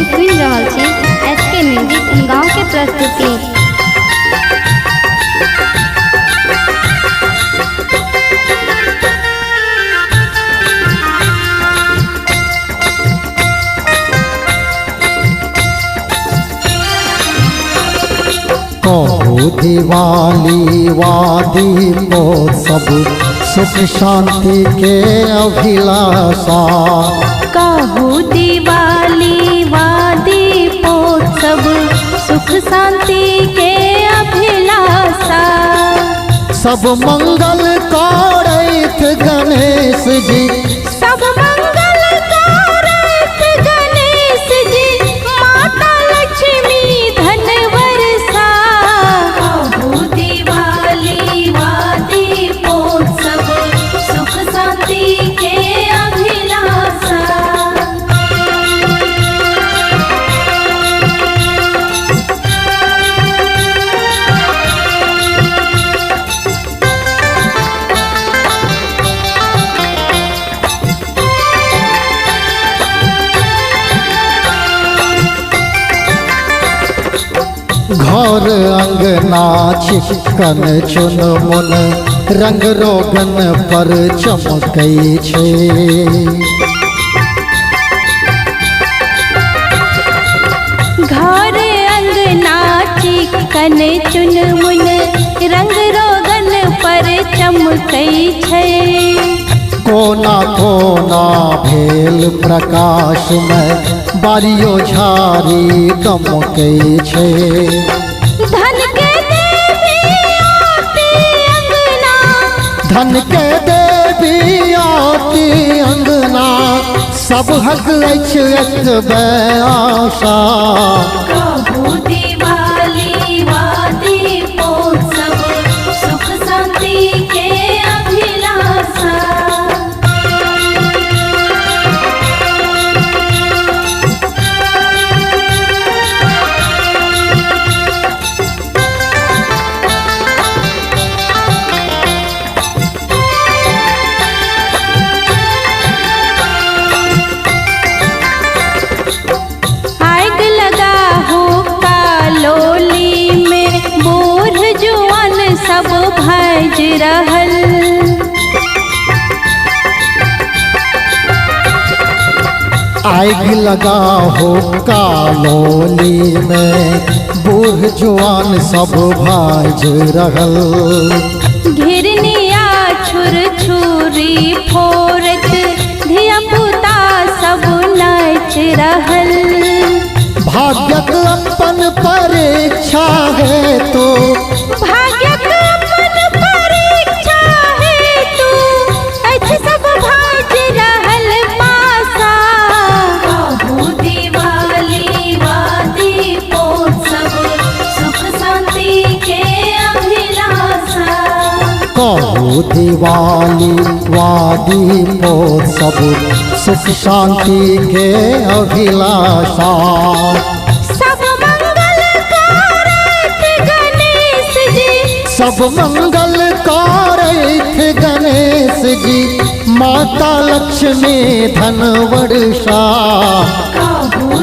सुन रहल छी एसके म्यूजिक गाँव के प्रस्तुति। कहो दिवाली वादी को सब सुख शांति के अभिलाषा। कहो दिवाली वादी सब सुख शांति के अभिलाषा। सब मंगल करैत गणेश जी, सब मंगल करैत गणेश जी, माता लक्ष्मी धन वर्षा। कहो दिवाली वादी सब सुख शांति के अभिलाषा। घर अंगना चिकन चुनमुन रंग रोगन पर चमकै छै। घर अंगना चिकन चुनमुन रंग रोगन पर चमकै छै। कोना कोना भेल प्रकाश में बारियो झाड़ी दमकै छै। धन के देवी आती अंगना, धन के देवी आती अंगना, सब हक अछि एतबे आशा। कहो दिवाली वादी सब सुख शांति के अभिलाषा। आग लगा हो कालोली में बूढ़ जुआन सब भज रहल। आग लगा हो कालोली में बूढ़ जवान सब भाज रहल। घिरनिया छुर छुरी फोरत धिया पुता सब नाच रहल। भाग्यक अपन परीक्षा है तो, भाग्यक अपन परीक्षा है तू, अछि सब भाज रहल पासा। कहो दिवाली वादी सब सुख शांति के अभिलाषा। कहो दिवाली वादी को सब सुख शांति के अभिलाषा। सब मंगल करैत गणेश जी, सब मंगल करैत गणेश जी, माता लक्ष्मी धन वर्षा। कहो